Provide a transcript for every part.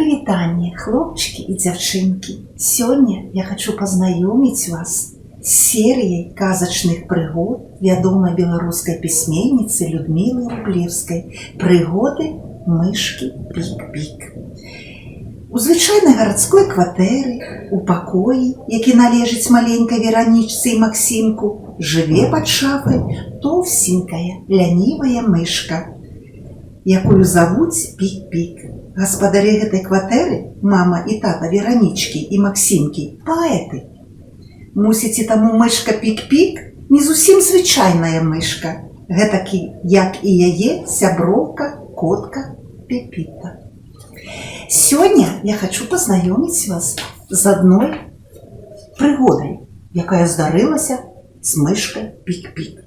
Прывітанне, хлопчики и дзяўчынкі! Сегодня я хочу познакомить вас с серией казачных прыгод вядомай беларускай пісьменніцы Людмилы Рублевской «Прыгоды мышки Пик-Пик». У звычайнай гарадской кватэры, у пакоі, які належыць маленькай Веранічцы і Максимку, жыве пад шафай тоўсенькая, лянівая мышка, якую завуць Пик-Пик. Гаспадары гэтай кватэры, мама і тата Веранічкі і Максимкі, паэты. Мусіць, і таму мышка Пик-Пик не зусім звычайная мышка, гэтакі, як і яе сяброўка, котка Пепіта. Сёння я хочу пазнаёміць вас з адной прыгодай, якая здарылася з мышкай Пик-Пик.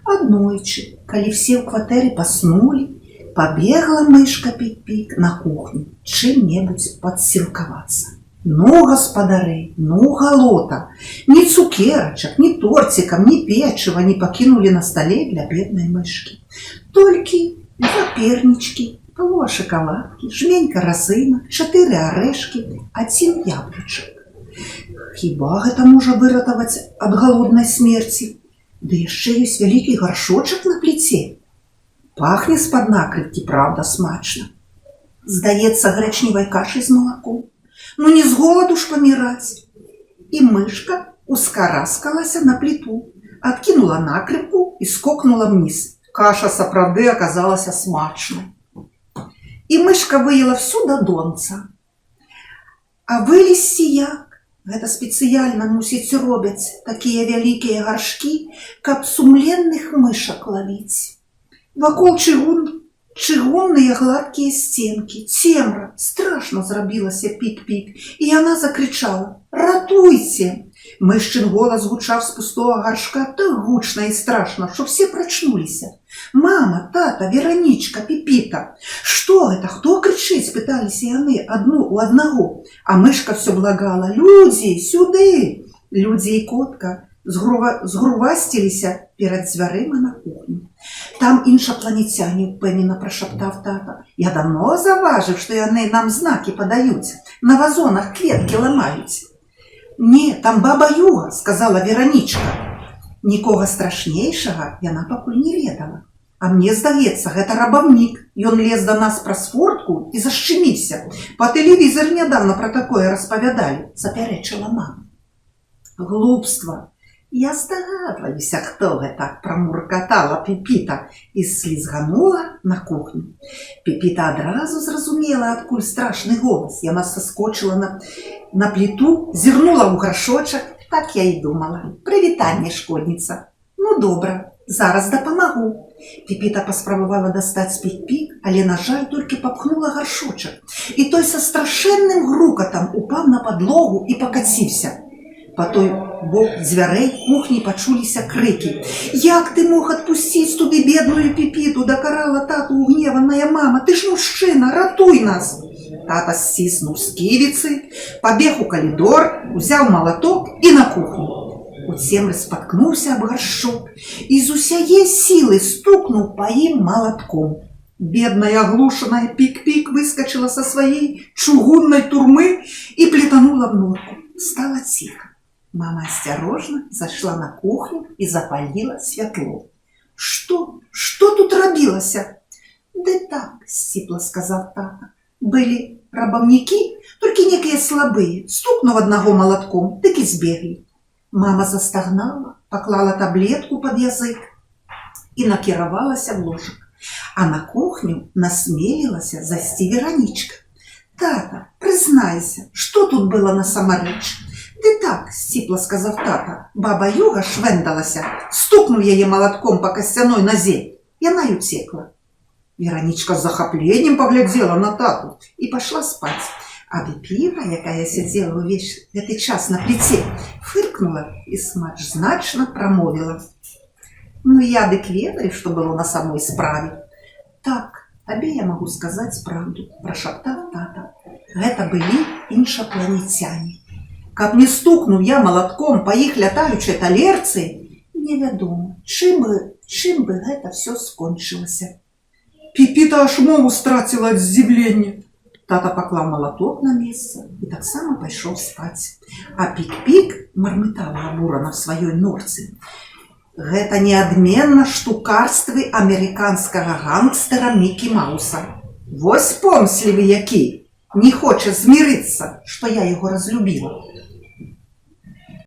Аднойчы, калі все ў кватэры паснулі, побегла мышка Пик-Пик на кухню чым-небудзь падсілкавацца. Ну, гаспадары, ну, галота! Ни цукерачак, ни тортикам, ни печыва не пакінулі на стале для беднай мышкі. Толькі два пернічкі, палова шакаладкі, жменька разынак, 4 арэшкі, 1 яблычак. Хіба гэта можа выратаваць ад галоднай смерці? Ды яшчэ ёсць вялікі гаршочак на пліце. Пахне з-пад накрыткі, правда, смачна. Здаецца, грэчневай кашай з малаком. Ну не з голаду ж паміраць. І мышка ускараскалася на пліту, адкінула накрыпку і скокнула вниз. Каша сапраўды аказалася смачнай. І мышка выела всю да донца. А вылезці як? Гэта спецыяльна, мусіць, робяць такія вялікія гаршкі, каб сумленных мышак лавіць. Вакол чыгунныя гладкія сценкі. Цемра, страшна зрабілася Пик-Пик, і яна закрычала: «Ратуйце!» Мышчын голас гучаў з пустого гаршка так гучна і страшна, што все прачнуліся. «Мама, тата, Веранічка, Пепіта! Што гэта? Хто крычыць?» – пыталіся яны адну у аднаго. А мышка все благала: «Людзі, сюды!» Людзі і котка згрувасціліся перад дзвярыма на кухню. «Там іншапланецяне», – упэўнена прашаптаў тата. «Я давно заважыў, што яны нам знакі падаюць, на вазонах кветкі ламаюць». «Не, там баба Юга», – сказала Веранічка. Нікога страшнейшага яна пакуль не ведала. «А мне здаецца, гэта рабаўнік. Ён лез да нас праз фортку і зашчыміўся. Па тэлевізары нядаўна пра такое распавядалі», – запярэчыла мама. «Глупства! Я здагадваюся, хто гэта», – прамуркатала Пепіта і слізганула на кухню. Пепіта адразу зразумела, адкуль страшны голас. Яна саскочыла на пліту, зірнула ў гаршочак. Так я і думала. «Прывітанне, шкодніца». «Ну, добра, зараз дапамагу». Пепіта паспрабавала дастаць Пик-Пик, але, на жаль, толькі папхнула гаршочак. І той са страшэнным грукатам упаў на падлогу і пакаціўся. Па той бок дзвярэй кухні пачуліся крыкі. «Як ты мог адпусціць туды бедную Пепіту?» – дакарала тату угневаная мама. «Ты ж мужчына, ратуй нас!» Тата сціснуў сківіцы, пабег у калідор, узяў малаток і на кухню. У цемры спаткнуўся аб гаршчок і з усяе сілы стукнуў па ім малатком. Бедная аглушаная Пик-Пик выскачыла са сваей чугуннай турмы і плетанула в норку. Стала ціха. Мама асцярожна зайшла на кухню і запаліла святло. Што тут рабілася?» «Ды так», – сціпла сказаў тата. «Былі рабаўнікі, толькі некія слабыя. Стукнуў аднаго малатком, дык і збеглі». Мама застагнала, паклала таблетку пад язык і накіравалася в ложак. А на кухню насмелілася зайсці Веранічка. «Тата, прызнайся, што тут было насамрэч?» «Ды так», – сціпла сказаў тата. «Баба Юга швэндалася, стукнуў яе малатком па касцяной назе. Яна і уцекла». Веранічка з захапленнем паглядзела на тату і пашла спаць. А Пепіта, якая сядзела ўвесь гэты час на пліце, фыркнула і смачна прамовіла: «Ну я дык ведаю, што было на самой справе». «Так, табе я магу сказаць праўду», – прашаптаў тата. «Гэта былі іншапланецяне. Каб не стукнуў я малатком па іх лятаючай талерцы, невядома, чым бы гэта все скончылася». Пепіта аж мову страціла ад здзіўлення. Тата паклаў малаток на месца і таксама пайшоў спаць. А Пік-Пік мармытала абурана в сваёй норцы. Гэта неадменна штукарствы амерыканскага гангстера Мікі Мауса. Вось помслівы які! Не хоча змірыцца, што я яго разлюбіла.